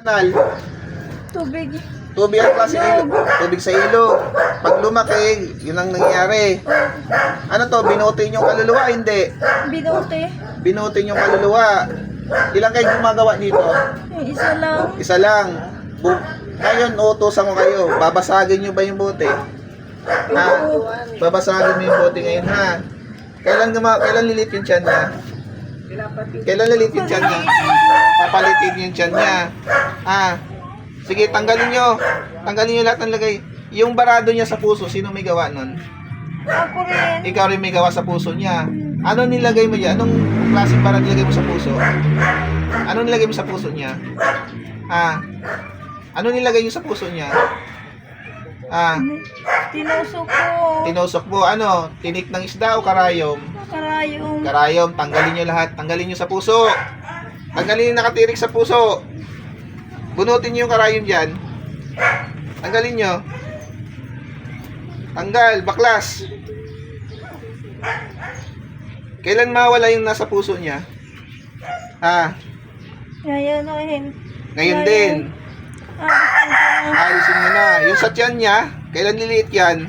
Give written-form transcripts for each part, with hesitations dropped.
Kanal, Tubig. tubig ang klase tubig sa ilog. Pag lumaki, yun ang nangyayari. Ano to, binutin yung kaluluwa? Hindi. Binote. Binutin yung kaluluwa. Ilang kayo gumagawa dito? Yung isa lang. Isa lang. Ngayon, utusan ko kayo. Babasagin nyo ba yung bote? Ha? Babasagin mo yung bote ngayon, ha? Kailan lilit yung tiyan niya? Kailan lilit yung tiyan niya? Papalitin yung tiyan niya. Ha? Sige, tanggalin nyo. Tanggalin nyo lahat ng lagay. Yung barado niya sa puso, sino may gawa nun? Ako rin. Ikaw rin may gawa sa puso niya. Ano nilagay mo dyan? Anong klaseng barado nilagay mo sa puso? Ano nilagay mo sa puso niya? Ha? Ano nilagay niyo sa puso niya? Tinusok ko. Tinusok mo. Ano? Tinik ng isda o karayom? Karayong. Karayom. Tanggalin nyo lahat. Tanggalin nyo sa puso. Tanggalin yung nakatirik sa puso. Bunutin nyo yung karayom dyan. Tanggalin nyo. Tanggal. Baklas. Kailan mawala yung nasa puso niya? Ngayon rin. Ngayon din. Alisin mo na. Yung sa tiyan niya, kailan liliit yan?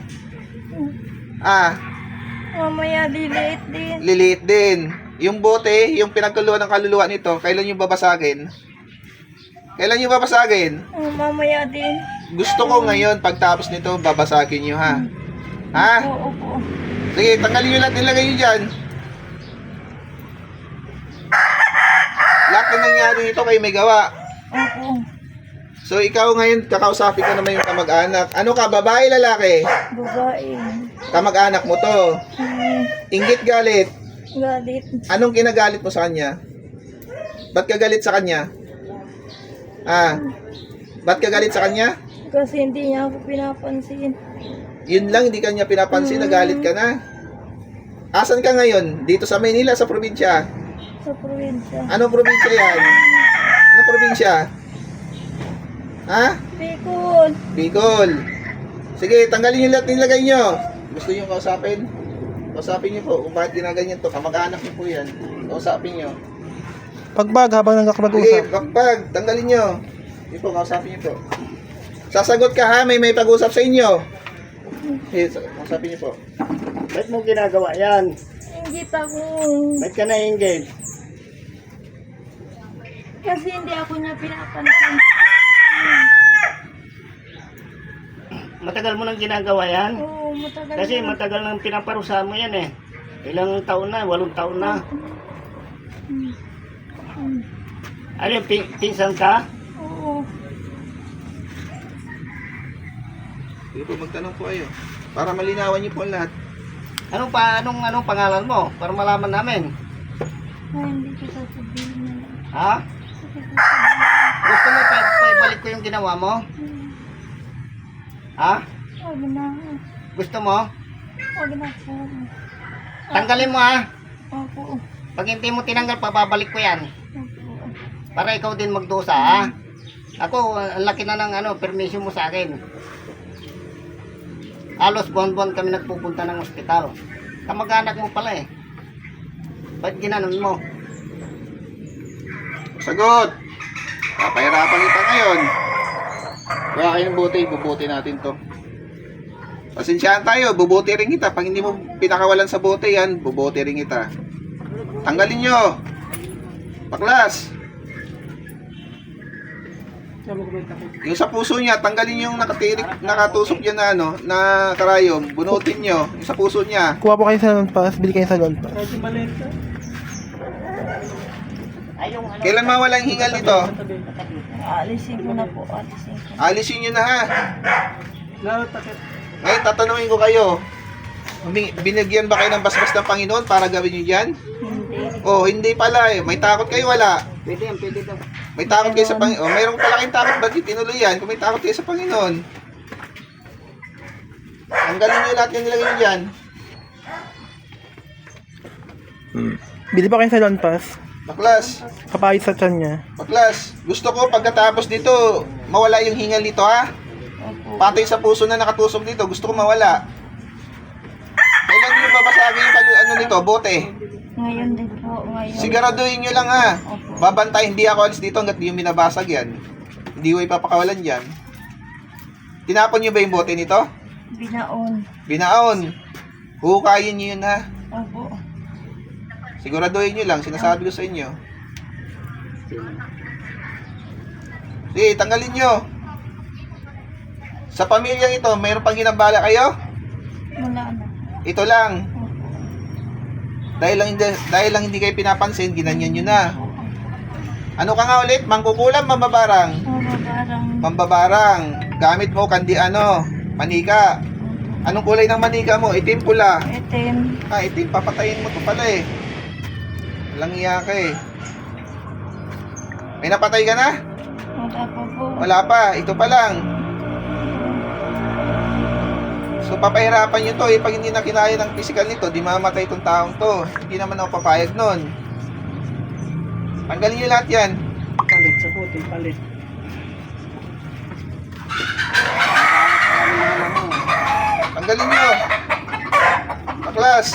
Mamaya diliit din. Liliit din. Yung bote, yung pinagkaluluwa ng kaluluwa nito, kailan yung babasagin? Kailan yung babasagin? Mamaya din. Gusto ko ngayon, pagtapos nito, babasagin nyo, ha? Ha? Opo. Sige, tanggalin nyo lahat, nilagay nyo dyan. Lahat na nangyari dito kayo may gawa. Opo. So, ikaw ngayon, kakausapin ko naman yung kamag-anak. Ano ka, babae, lalaki? Babae. Kamag-anak mo to. Inggit, galit. Galit. Anong kinagalit mo sa kanya? Ba't ka galit sa kanya? Ba't ka galit sa kanya? Kasi hindi niya ako pinapansin. Yun lang, hindi ka niya pinapansin, nagalit ka na. Asan ka ngayon? Dito sa Maynila, sa probinsya? Sa probinsya. Anong probinsya yan? Anong probinsya? Bicol. Bicol. Sige, tanggalin yung lahat nilagay nyo. Gusto nyo kausapin? Kausapin nyo po kung bakit ginaganyan to. Kamag-anak nyo po yan. Kausapin nyo. Pagbag habang Sige, nakapag-usap. pagpag, tanggalin nyo. Hindi po, kausapin nyo po. Sasagot ka ha, may pag-usap sa inyo. Sige, kausapin nyo po. Ba't mo ginagawa yan? Ingit ako. Ba't ka na-engage? Kasi hindi ako niya pinapansin. Matagal mo nang ginagawa yan? Oo, matagal Kasi na. matagal nang pinaparusahan mo yan eh. Ilang taon na? 8 taon na. Ano yung pinsan ka? Oo. Sige po, magtanong po kayo. Para malinawan nyo po ang lahat. Anong pangalan mo? Para malaman namin. Ay, hindi ko sasabihin na lang. Ha? Gusto mo paibalik ko yung ginawa mo? Ha? Huwag na. Gusto mo? Huwag na po. Tanggalin mo ha. Opo. Pag hindi mo tinanggal, pababalik ko yan. Opo. Para ikaw din magdusa ha. Ako, ang laki na ng permission mo sa akin. Halos buwan-buwan kami nagpupunta ng ospital. Kamag-anak mo pala eh. Ba't ginanon mo? Sagot! Papahirapan kita ngayon. Kaya kayo ng bote, bubuti natin to. Pasensyahan tayo, bubuti rin kita. Pag hindi mo pinakawalan sa bote yan, bubuti rin kita. Tanggalin nyo. Baklas. Yung sa puso niya, tanggalin yung nakatusok dyan na na karayom. Bunutin nyo. Yung sa puso niya. Kuha po kayo sa Londpas, bili kayo sa Londpas. Kailan mawala yung hingal nito? Alisin ko na po. Alisin ko. Alisin nyo na ha. Ngayon, tatanungin ko kayo. Binigyan ba kayo ng basbas ng Panginoon para gawin nyo dyan? Hindi. Oh, hindi pala eh. May takot kayo, wala. Pwede yan, pwede daw. May takot kayo sa Panginoon. Oh, mayroon pala kayong takot, ba't tinuloy yan? Kung may takot kayo sa Panginoon. Tanggalin nyo lahat yung nilagay nyo dyan. Bili pa kayo sa Londpas. Baklas. Kapayos sa tiyan niya. Baklas. Gusto ko pagkatapos dito, mawala yung hingal nito ha. Opo. Pati sa puso na nakatusok dito, gusto ko mawala. Kailan nyo babasagin yung nito, bote? Ngayon din po. Ngayon. Siguraduhin nyo lang ha. Opo. Babantay, hindi ako alis dito hanggat di yung binabasag yan. Hindi ko ipapakawalan dyan. Tinapon nyo ba yung bote nito? Binaon. Binaon. Huhukayin nyo yun ha. Opo. Siguraduhin nyo lang, sinasabi ko sa inyo. Sige, tanggalin nyo. Sa pamilyang ito, mayroon pang ginambala kayo? Wala na. Ito lang. Opo. Dahil lang hindi kayo pinapansin, ginanyan nyo na. Ano ka nga ulit? Mangkukulam, mambabarang? Parang Mambabarang. Gamit mo kandi manika. Anong kulay ng manika mo? Itim, pula. itim. Ah, itim. Papatayin mo to pala eh. Walang iya ka eh. May napatay ka na? Wala pa po. Wala pa. Ito pa lang. So, papahirapan nyo to eh. Pag hindi na kinaya ng physical nito, di mamatay itong taong to. Hindi naman ako papayag nun. Tanggalin nyo lahat yan. Palit sa puti, palit. Tanggalin nyo. Baklas.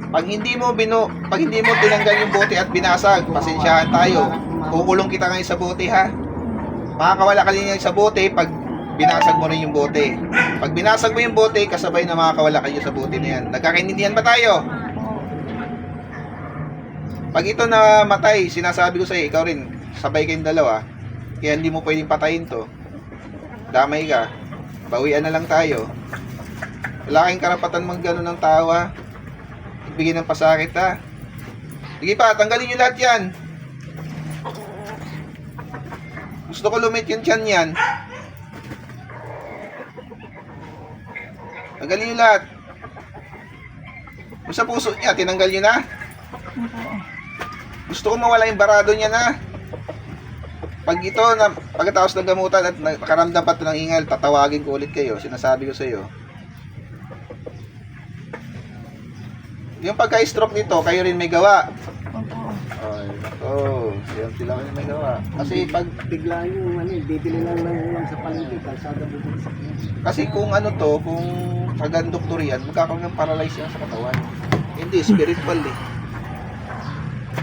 Pag hindi mo tinanggal yung bote at binasag, pasensyahan tayo. Kukulong kita ngayon sa bote ha. Makakawala ka din sa bote pag binasag mo rin yung bote. Pag binasag mo yung bote, kasabay na makakawala kayo sa bote na yan. Nagkakaintindihan ba tayo? Pag ito na matay, sinasabi ko sa'yo, ikaw rin, sabay kayong dalawa. Kaya hindi mo pwedeng patayin to. Damay ka. Bawian na lang tayo. Wala kayong karapatan mag-gano ng tao ha. Bigyan ng pasakit ha. Sige pa, tanggalin nyo lahat yan. Gusto ko lumit yung tiyan yan. Tanggalin nyo lahat. Kung sa puso niya, tinanggal nyo na. Opo. Gusto ko mawala yung barado niya na. Pag ito, pagkatapos ng gamutan at nakaramdam pa ito ng ingal, tatawagin ko ulit kayo. Sinasabi ko sa iyo. Yung pagka-stroke nito, kayo rin may gawa. Opo. Ay, oh, yan sila rin may gawa. Kasi pag Bigla yung bibili lang ng ulam sa palengke, kalsada bukod sa Kasi kung ano to, kung kagang doktor yan, magkakaroon ng paralyze yan sa katawan. Hindi, spiritual eh.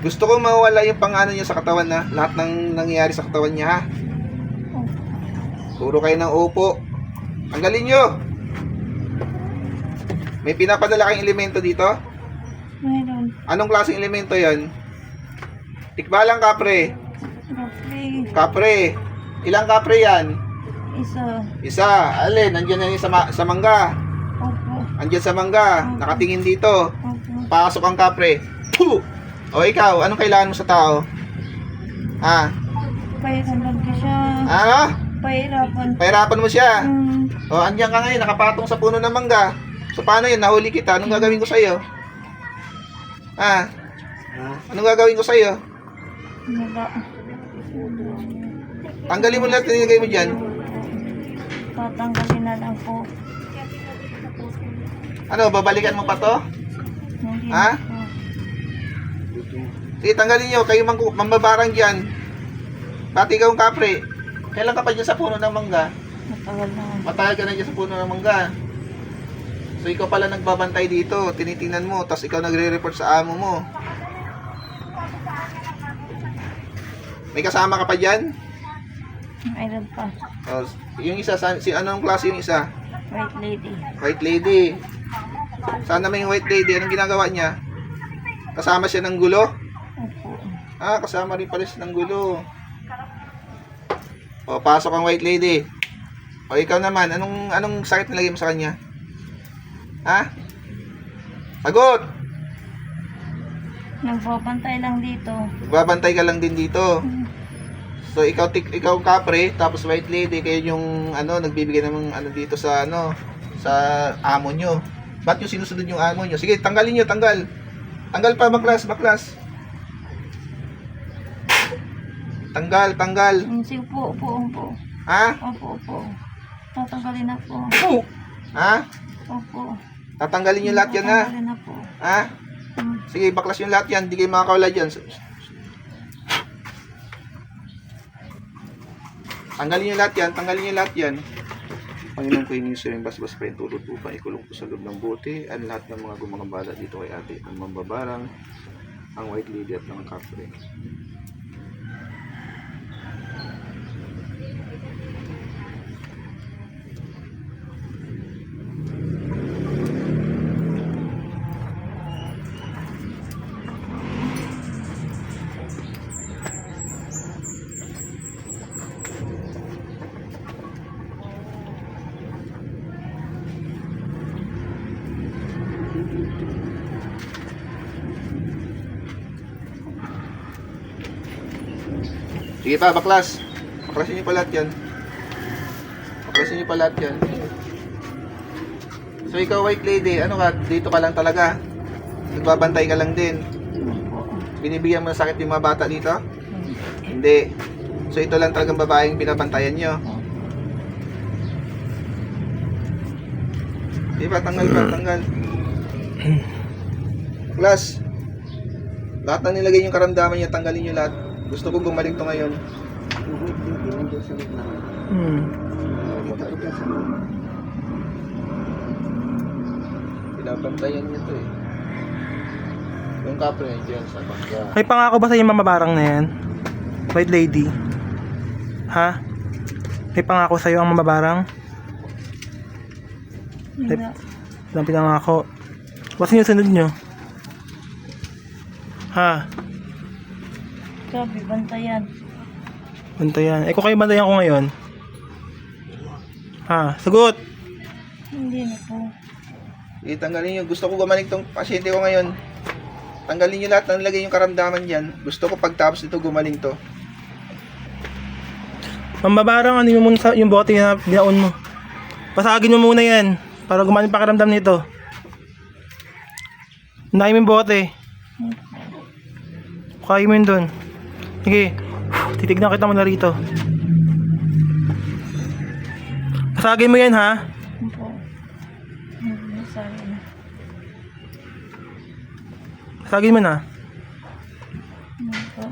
Gusto ko mawala yung pang-ano niya sa katawan na lahat ng nangyayari sa katawan niya ha. Puro kayo ng upo. Tanggalin nyo. May pinapadala kayong elemento dito? Meron. Anong klaseng elemento yan? Tikbalang kapre. Roughly. Kapre. Ilang kapre yan? Isa. Isa. Alin, nandiyan na yung sa mangga. Opo. Andiyan sa mangga. Nakatingin dito. Opo. Pasok ang kapre. Puh! O ikaw, anong kailangan mo sa tao? Ha? Pahirapan ko siya. Ano? Pahirapan. Pahirapan mo siya. Hmm. O, andiyan ka ngayon, nakapatong sa puno ng mangga. So, paano yun? Nahuli kita. Anong gagawin ko sa'yo? Ha? Anong gagawin ko sa'yo? Wala. Tanggalin mo lahat na nilagay mo dyan. Tatanggalin na lang po. Ano, babalikan mo pa to? Hindi Ha? na po. Sige, tanggalin nyo. Kayo mambabarang dyan. Pati ikaw ang kapre. Kailan ka pa dyan sa puno ng mangga? Matagal na. Matagal ka na dyan sa puno ng mangga. So, ikaw pala nagbabantay dito. Tinitingnan mo. Tapos ikaw nagre-report sa amo mo. May kasama ka pa dyan? Mayroon pa. O, yung isa, anong klase yung isa? White lady. White lady. Saan naman yung white lady? Anong ginagawa niya? Kasama siya ng gulo? Opo. Ah, kasama rin pala siya ng gulo. O, pasok ang white lady. O, ikaw naman, anong sakit nilagay mo sa kanya? Ha? Sagot! Nagbabantay lang dito. Magbabantay ka lang din dito. Hmm. So, ikaw kapre, tapos white lady, kayo yung, nagbibigay ng, dito sa, sa amo nyo. Ba't yung sinusunod yung amo nyo? Sige, tanggalin nyo, tanggal. Tanggal pa, baklas. Tanggal. Sige po, opo. Ha? Opo. Tatanggalin na po. Ha? Opo. Tatanggalin nyo lahat yan, ha? Tatanggalin na po. Ha? Hmm. Sige, baklas yung lahat yan. Hindi kayo makakawala dyan. Tanggalin nyo lahat yan. Panginoon ko yung rin basbas pa yung tulot upang ikulong ko sa loob ng bote ang lahat ng mga gumagambala dito kay ate ang mambabarang Ang white lady at ang capre. Sige pa, baklas. Baklasin niyo pa lahat yan. Baklasin niyo pa lahat yan. So ikaw white lady, ano ka? Dito ka lang talaga. Nagbabantay ka lang din. Opo. Binibigyan mo ng sakit yung mga bata dito? Hindi. So ito lang talagang babaeng binabantayan nyo. Sige pa, tanggal pa, tanggal. Baklas. Lahat na nilagay yung karamdaman niya, tanggalin nyo lahat. Gusto ko gumaling to ngayon. Binabantayan niya to eh. Yung kapre niya dyan sa bangga. May pangako ba sa yung mamabarang na yan? White lady? Ha? May pangako sa'yo ang mamabarang? Hindi. Walang pinangako. What's sinusunod nyo? Ha? Sabi, bantayan. Bantayan. Eh kung kayo bantayan ko ngayon? Ha? Sagot! Hindi na po. Tanggalin nyo. Gusto ko gumaling tong pasyente ko ngayon. Tanggalin nyo lahat ng nilagay yung karamdaman dyan. Gusto ko pagtapos nito gumaling to. Mamabarang, ano mo muna sa yung bote na binaon mo. Pasagin mo muna yan. Para gumaling pakiramdam nito. Unahin mo yung bote. Kaya mo yun dun. Sige. Titignan kita muna rito. Pasagin mo yan ha. Opo. Hindi sa akin. Pasagin mo na. Opo.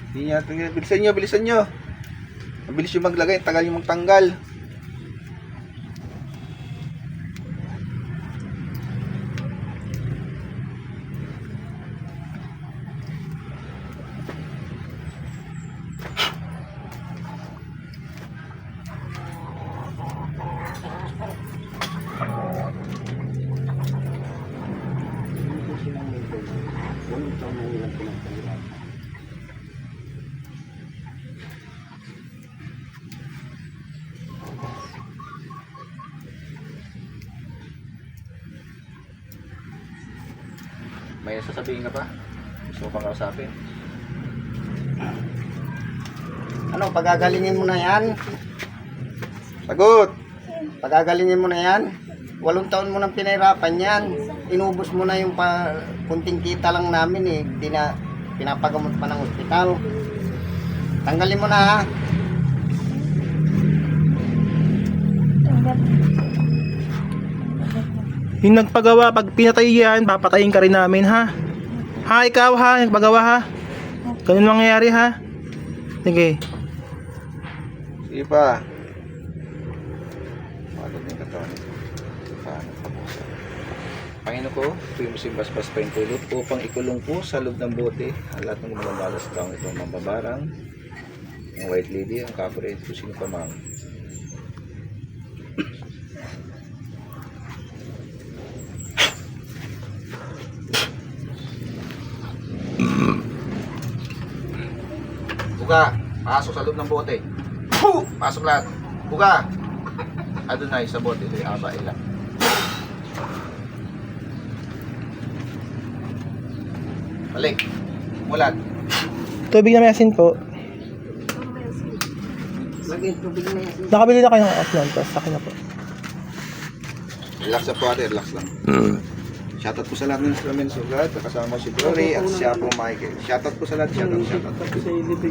Hindi niya. Bilisan nyo, bilisan nyo. Mabilis yung maglagay. Tagal yung magtanggal. May sasabihin ka pa? Gusto ko pang kausapin? Ano, pagagalingin mo na yan? Sagot! Pagagalingin mo na yan? 8 taon mo nang pinahirapan yan. Inubos mo na yung kunting kita lang namin eh. Di na pinapagamot pa ng ospital. Tanggalin mo na ha. Tanggal. Yung nagpagawa, pag pinatay yan, papatayin ka rin namin ha. Ha, ikaw ha, nagpagawa ha. Ganun mangyayari ha. Sige. Sige pa. Magot na yung katawan. Paano kapusa? Panginoon ko, tuwing mo simbasbas pa yung tulot upang ikulong ko sa loob ng bote ang lahat ng gumagalas sa taong itong mambabarang, ang white lady, ang kapre, kung sino pa man. Buga, pasok sa loob ng bote. Pasok lahat. Buga. Adonai sa bote. Ito'y aba ila. Balik. Mulat. Tubig na may asin po. Lagay tubig na yan. Nakabili na kayo ng offline, tapos sa akin na po. Relax na po ate. Relax lang. Shoutout po sa lahat ng instruments. Kasama si Glory at siya po Michael. Shoutout po sa lahat. Shoutout.